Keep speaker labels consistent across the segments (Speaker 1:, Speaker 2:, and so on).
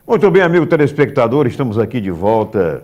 Speaker 1: Muito bem, amigo telespectador, estamos aqui de volta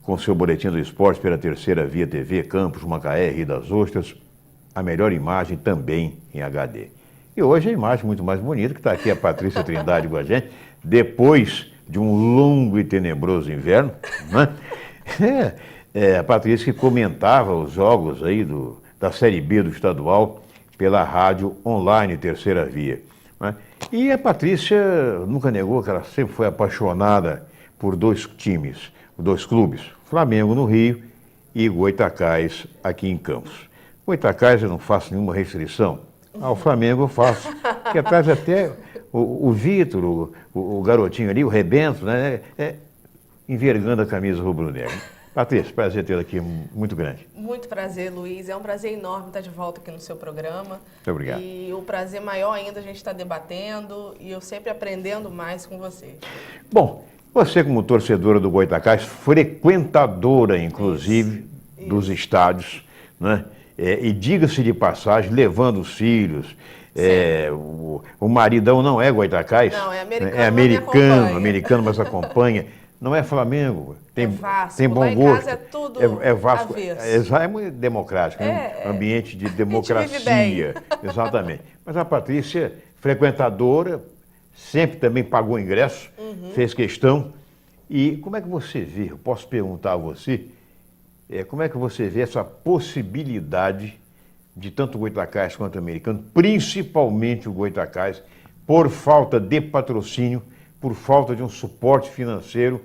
Speaker 1: com seu boletim do esporte pela Terceira Via TV, Campos, Macaé, Rio das Ostras, a melhor imagem também em HD. E hoje a imagem muito mais bonita, que está aqui a Patrícia Trindade com a gente, depois de um longo e tenebroso inverno, né? A Patrícia que comentava os jogos aí da Série B do estadual pela rádio online Terceira Via, né? E a Patrícia nunca negou que ela sempre foi apaixonada por dois times, dois clubes, Flamengo no Rio e Goytacás aqui em Campos. Goytacás eu não faço nenhuma restrição, ao Flamengo eu faço, que atrás até o Vitor, o garotinho ali, o Rebento, né, envergando a camisa rubro-negra. Patrícia, prazer tê-la aqui, muito grande.
Speaker 2: Muito prazer, Luiz. É um prazer enorme estar de volta aqui no seu programa.
Speaker 1: Muito obrigado.
Speaker 2: E o prazer maior ainda a gente está debatendo e eu sempre aprendendo mais com você.
Speaker 1: Bom, você como torcedora do Goytacás, frequentadora, inclusive, dos estádios, né? E diga-se de passagem, levando os filhos. O maridão não é Goytacás.
Speaker 2: Não, é americano.
Speaker 1: É americano, mas acompanha. Não é Flamengo. Tem bom
Speaker 2: lá em
Speaker 1: gosto.
Speaker 2: Casa é tudo
Speaker 1: Vasco.
Speaker 2: avesso.
Speaker 1: É muito democrático, ambiente de democracia. Exatamente. Mas a Patrícia, frequentadora, sempre também pagou ingresso, fez questão. E como é que você vê, eu posso perguntar a você, como é que você vê essa possibilidade de tanto o Goytacás quanto o americano, principalmente o Goytacás, por falta de patrocínio, por falta de um suporte financeiro,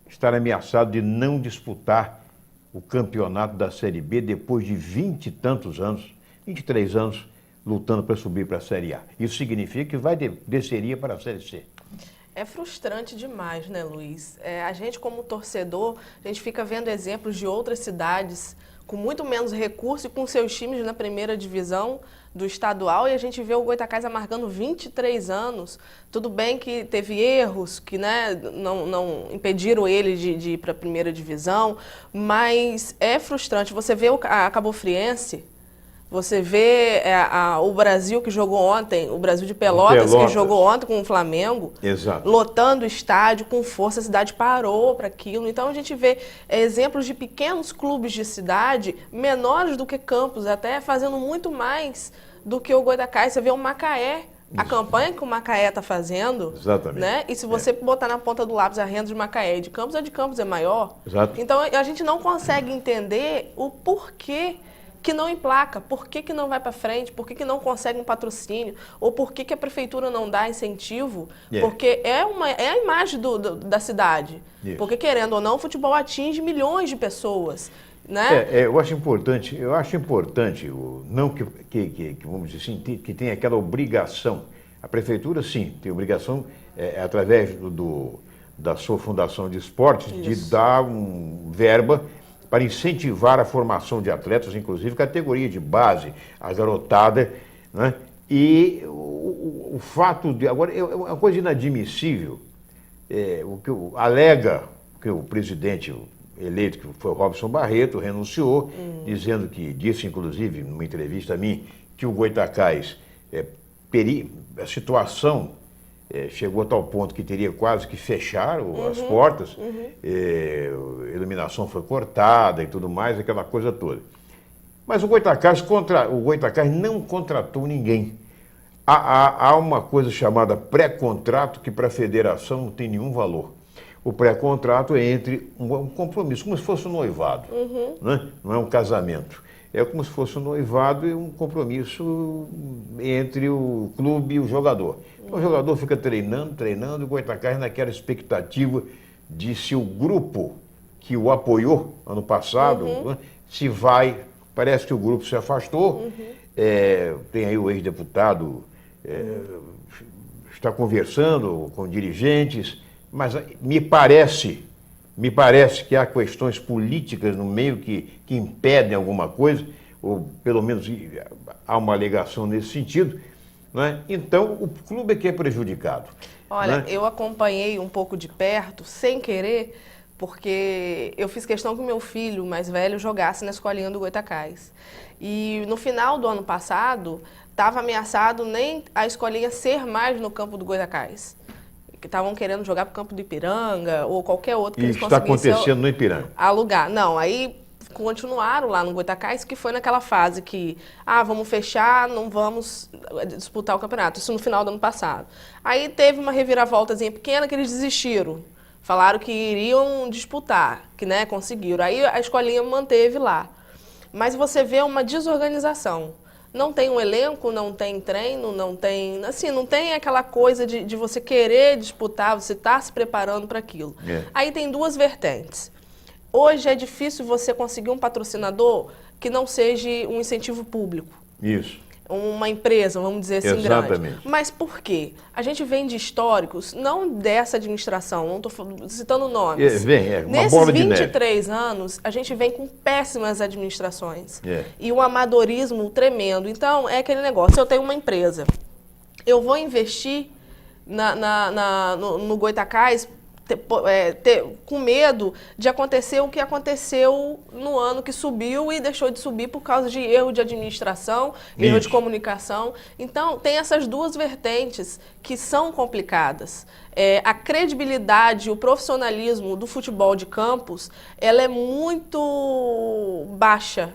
Speaker 1: estar ameaçado de não disputar o campeonato da Série B depois de 20 e tantos anos, 23 anos, lutando para subir para a Série A. Isso significa que desceria para a Série C.
Speaker 2: É frustrante demais, né, Luiz? A gente, como torcedor, a gente fica vendo exemplos de outras cidades com muito menos recurso e com seus times na primeira divisão do estadual, e a gente vê o Goytacás amargando 23 anos. Tudo bem que teve erros que, né, não impediram ele de ir para a primeira divisão, mas é frustrante. Você vê a Cabo Friense, você vê o Brasil que jogou ontem, o Brasil de Pelotas que jogou ontem com o Flamengo,
Speaker 1: exato,
Speaker 2: lotando o estádio com força, a cidade parou para aquilo. Então a gente vê exemplos de pequenos clubes de cidade, menores do que Campos, até fazendo muito mais do que o Goytacás. Você vê o Macaé, a campanha que o Macaé está fazendo,
Speaker 1: exatamente,
Speaker 2: né? E se você botar na ponta do lápis a renda de Macaé e de Campos é maior.
Speaker 1: Exato.
Speaker 2: Então a gente não consegue entender o porquê que não emplaca, por que não vai para frente, por que não consegue um patrocínio, ou por que a prefeitura não dá incentivo, porque é a imagem da cidade. Porque, querendo ou não, o futebol atinge milhões de pessoas, né?
Speaker 1: Eu acho importante, não que vamos dizer assim, que tem aquela obrigação. A prefeitura, sim, tem obrigação, através da sua fundação de esportes, de dar verba para incentivar a formação de atletas, inclusive categoria de base, a garotada, né? E o fato de... Agora, é uma coisa inadmissível, o que alega que o presidente eleito, que foi o Robson Barreto, renunciou, dizendo que, disse inclusive numa entrevista a mim, que o Goytacás, a situação chegou a tal ponto que teria quase que fechar as portas, a iluminação foi cortada e tudo mais, aquela coisa toda. Mas o Goytacás não contratou ninguém. Há uma coisa chamada pré-contrato que para a federação não tem nenhum valor. O pré-contrato é entre um compromisso, como se fosse um noivado, né? Não é um casamento. É como se fosse um noivado e um compromisso entre o clube e o jogador. Então, o jogador fica treinando, e o Goytacás naquela expectativa de se o grupo que o apoiou ano passado, né, se vai. Parece que o grupo se afastou. Tem aí o ex-deputado, está conversando com dirigentes, mas me parece que há questões políticas no meio que impedem alguma coisa, ou pelo menos há uma alegação nesse sentido, né? Então o clube é que é prejudicado.
Speaker 2: Olha,
Speaker 1: né?
Speaker 2: Eu acompanhei um pouco de perto, sem querer, porque eu fiz questão que o meu filho mais velho jogasse na escolinha do Goytacás. E no final do ano passado, estava ameaçado nem a escolinha ser mais no campo do Goytacás. que estavam querendo jogar para o campo do Ipiranga ou qualquer outro que
Speaker 1: E
Speaker 2: eles
Speaker 1: isso está
Speaker 2: conseguissem
Speaker 1: acontecendo no Ipiranga.
Speaker 2: alugar. Não, aí continuaram lá no Goytacás, que foi naquela fase que, vamos fechar, não vamos disputar o campeonato. Isso no final do ano passado. Aí teve uma reviravoltazinha pequena que eles desistiram. Falaram que iriam disputar, que né, conseguiram. Aí a escolinha manteve lá. Mas você vê uma desorganização. Não tem um elenco, não tem treino, não tem... Assim, não tem aquela coisa de você querer disputar, você estar se preparando para aquilo. Aí tem duas vertentes. Hoje é difícil você conseguir um patrocinador que não seja um incentivo público.
Speaker 1: Isso.
Speaker 2: Uma empresa, vamos dizer assim,
Speaker 1: Exatamente.
Speaker 2: grande. Mas por quê? A gente vem de históricos, não dessa administração, não estou citando nomes.
Speaker 1: Uma
Speaker 2: Nesses
Speaker 1: bola de
Speaker 2: 23 anos, a gente vem com péssimas administrações.
Speaker 1: É.
Speaker 2: E um amadorismo tremendo. Então, é aquele negócio, eu tenho uma empresa, eu vou investir no Goytacás com medo de acontecer o que aconteceu no ano que subiu e deixou de subir por causa de erro de administração, erro de comunicação. Então, tem essas duas vertentes que são complicadas. A credibilidade, o profissionalismo do futebol de campos, ela é muito baixa.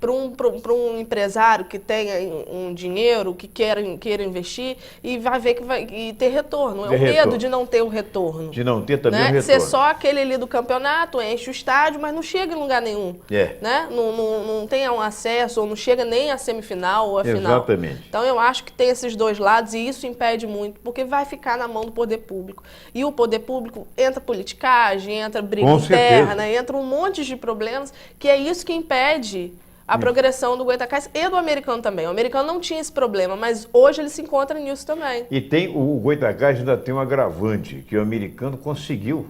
Speaker 2: Para um empresário que tenha um dinheiro, que queira investir e vai ver que vai ter retorno. É o medo de não ter o retorno.
Speaker 1: De não ter também o retorno.
Speaker 2: Ser só aquele ali do campeonato, enche o estádio, mas não chega em lugar nenhum. Né? Não tem um acesso, ou não chega nem à semifinal ou à final.
Speaker 1: Exatamente.
Speaker 2: Então eu acho que tem esses dois lados e isso impede muito, porque vai ficar na mão do poder público. E o poder público entra politicagem, entra briga interna, entra um monte de problemas, que é isso que impede a progressão do Goytacás e do americano também. O americano não tinha esse problema, mas hoje ele se encontra nisso também.
Speaker 1: E o Goytacás ainda tem um agravante, que o americano conseguiu,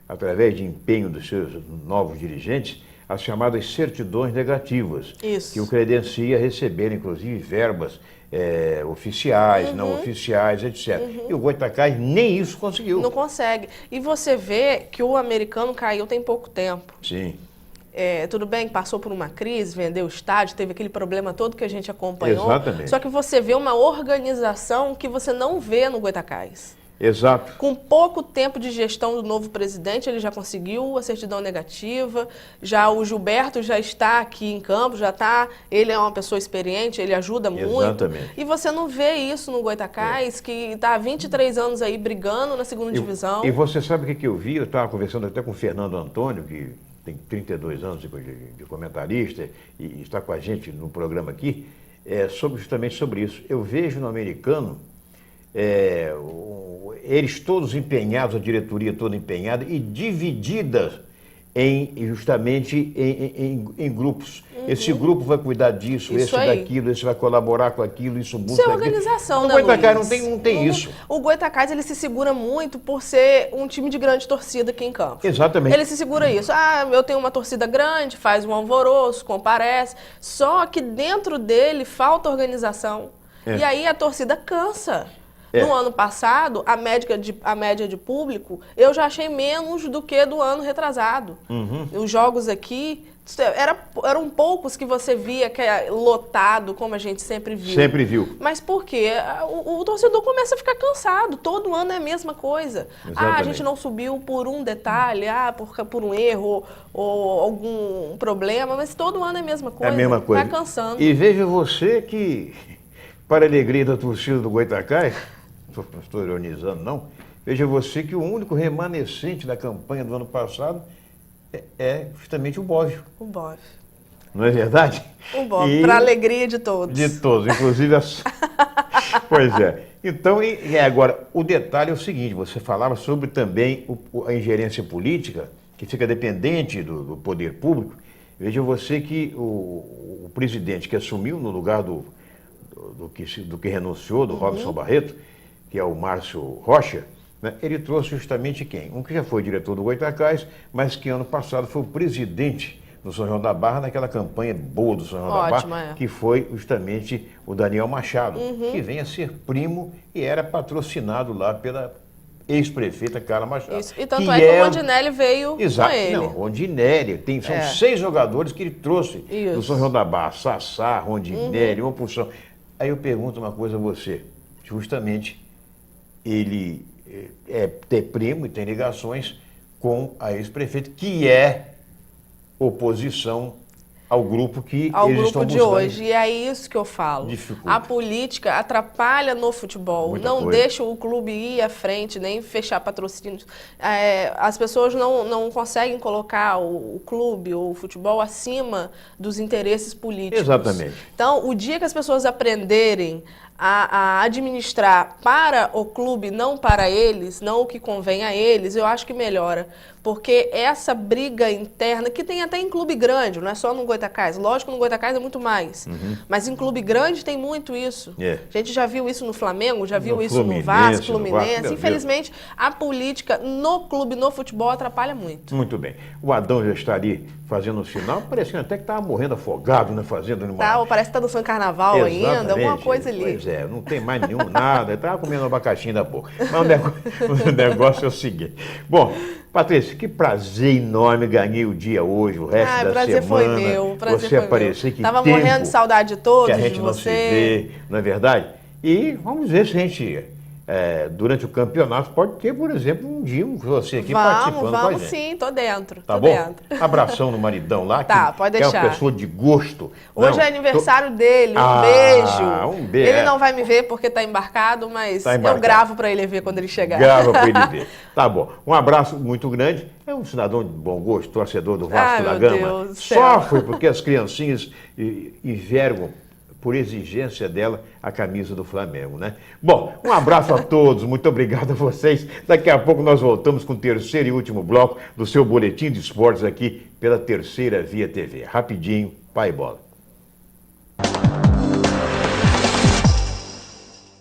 Speaker 1: através de empenho dos seus novos dirigentes, as chamadas certidões negativas, que o credencia a receber, inclusive, verbas oficiais, não oficiais, etc. E o Goytacás nem isso conseguiu.
Speaker 2: Não consegue. E você vê que o americano caiu tem pouco tempo.
Speaker 1: Sim.
Speaker 2: Tudo bem, passou por uma crise, vendeu o estádio, teve aquele problema todo que a gente acompanhou.
Speaker 1: Exatamente.
Speaker 2: Só que você vê uma organização que você não vê no Goytacás.
Speaker 1: Exato.
Speaker 2: Com pouco tempo de gestão do novo presidente, ele já conseguiu a certidão negativa, já o Gilberto já está aqui em campo, ele é uma pessoa experiente, ele ajuda muito.
Speaker 1: Exatamente.
Speaker 2: E você não vê isso no Goytacás, que está há 23 anos aí brigando na segunda divisão.
Speaker 1: E você sabe o que eu vi? Eu estava conversando até com o Fernando Antônio, que tem 32 anos de comentarista e está com a gente no programa aqui, justamente sobre isso. Eu vejo no americano eles todos empenhados, a diretoria toda empenhada e dividida justamente em grupos. Esse grupo vai cuidar disso, esse daquilo, esse vai colaborar com aquilo, isso busca.
Speaker 2: Isso é organização,
Speaker 1: né,
Speaker 2: Luiz?
Speaker 1: O Goytacás não tem isso.
Speaker 2: O Goytacás, ele se segura muito por ser um time de grande torcida aqui em campo.
Speaker 1: Exatamente.
Speaker 2: Ele se segura isso. Eu tenho uma torcida grande, faz um alvoroço, comparece. Só que dentro dele falta organização. E aí a torcida cansa. No ano passado, a média de público, eu já achei menos do que do ano retrasado. Os jogos aqui, eram poucos que você via que é lotado, como a gente sempre viu.
Speaker 1: Sempre viu.
Speaker 2: Mas por quê? O torcedor começa a ficar cansado. Todo ano é a mesma coisa. A gente não subiu por um detalhe, por um erro ou algum problema, mas todo ano é a mesma coisa.
Speaker 1: É a mesma coisa.
Speaker 2: Vai cansando.
Speaker 1: E veja você que, para a alegria da torcida do Goytacás, não estou ironizando, não. Veja você que o único remanescente da campanha do ano passado é justamente o Bóvio.
Speaker 2: O Bóvio.
Speaker 1: Não é verdade?
Speaker 2: O Bóvio, para a alegria de todos.
Speaker 1: De todos, inclusive as... Pois é. Então, agora, o detalhe é o seguinte, você falava sobre também a ingerência política, que fica dependente do poder público. Veja você que o presidente que assumiu no lugar do que renunciou, do Robson Barreto, que é o Márcio Rocha, né, ele trouxe justamente quem? Um que já foi diretor do Goytacás, mas que ano passado foi o presidente do São João da Barra, naquela campanha boa do São João da Barra, que foi justamente o Daniel Machado, que vem a ser primo e era patrocinado lá pela ex-prefeita Carla Machado.
Speaker 2: Isso. E tanto que o Rondinelli veio com ele.
Speaker 1: Não, Rondinelli, são 6 jogadores que ele trouxe do São João da Barra, Sassá, Rondinelli, uma porção. Aí eu pergunto uma coisa a você, justamente ele ter primo e tem ligações com a ex-prefeita, que é oposição ao grupo que
Speaker 2: ao
Speaker 1: eles
Speaker 2: grupo
Speaker 1: estão
Speaker 2: de
Speaker 1: buscando.
Speaker 2: hoje. E é isso que eu falo.
Speaker 1: Dificulta.
Speaker 2: A política atrapalha no futebol,
Speaker 1: Muita
Speaker 2: não
Speaker 1: coisa.
Speaker 2: deixa o clube ir à frente, nem fechar patrocínios. As pessoas não conseguem colocar o clube ou o futebol acima dos interesses políticos.
Speaker 1: Exatamente.
Speaker 2: Então, o dia que as pessoas aprenderem a administrar para o clube, não para eles, não o que convém a eles, eu acho que melhora. Porque essa briga interna, que tem até em clube grande, não é só no Goytacazes, lógico que no Goytacazes é muito mais, mas em clube grande tem muito isso.
Speaker 1: É.
Speaker 2: A gente já viu isso no Flamengo, já viu
Speaker 1: No
Speaker 2: isso no
Speaker 1: Fluminense,
Speaker 2: Vasco,
Speaker 1: no
Speaker 2: Fluminense.
Speaker 1: Vasco, meu
Speaker 2: Infelizmente, a política no clube, no futebol, atrapalha muito.
Speaker 1: Muito bem. O Adão já está ali fazendo o sinal, parecendo até que estava morrendo afogado, né? Fazendo uma...
Speaker 2: Tá, parece que está dançando carnaval ainda, alguma
Speaker 1: Exatamente.
Speaker 2: coisa ali.
Speaker 1: Pois é, não tem mais nenhum, nada. Estava comendo um abacaxi da boca. Mas o negócio é o seguinte. Bom, Patrícia, que prazer enorme, ganhei o dia hoje, o resto da
Speaker 2: prazer
Speaker 1: semana.
Speaker 2: foi meu, prazer
Speaker 1: você
Speaker 2: foi
Speaker 1: aparecer,
Speaker 2: meu.
Speaker 1: que
Speaker 2: Tava
Speaker 1: tempo
Speaker 2: morrendo de saudade de todos,
Speaker 1: que a gente
Speaker 2: de
Speaker 1: não
Speaker 2: você.
Speaker 1: se vê, não é verdade? E vamos ver se a gente, durante o campeonato, pode ter, por exemplo, um dia você aqui participando com a
Speaker 2: Vamos
Speaker 1: gente.
Speaker 2: sim, tô dentro.
Speaker 1: Tá
Speaker 2: tô
Speaker 1: bom?
Speaker 2: dentro.
Speaker 1: Abração no maridão lá,
Speaker 2: Tá, pode
Speaker 1: que é uma
Speaker 2: deixar.
Speaker 1: pessoa de gosto.
Speaker 2: Hoje
Speaker 1: Não,
Speaker 2: é aniversário dele, um beijo.
Speaker 1: Um beijo.
Speaker 2: Ele não vai me ver porque tá embarcado, mas
Speaker 1: Tá embarcado.
Speaker 2: eu gravo para ele ver quando ele chegar.
Speaker 1: Grava para ele ver. Tá bom. Um abraço muito grande. É um cidadão de bom gosto, torcedor do Vasco da
Speaker 2: Meu
Speaker 1: Gama.
Speaker 2: Deus do céu.
Speaker 1: Sofre porque as criancinhas enxergam, por exigência dela, a camisa do Flamengo, né? Bom, um abraço a todos, muito obrigado a vocês. Daqui a pouco nós voltamos com o terceiro e último bloco do seu Boletim de Esportes aqui pela Terceira Via TV. Rapidinho, pai e bola.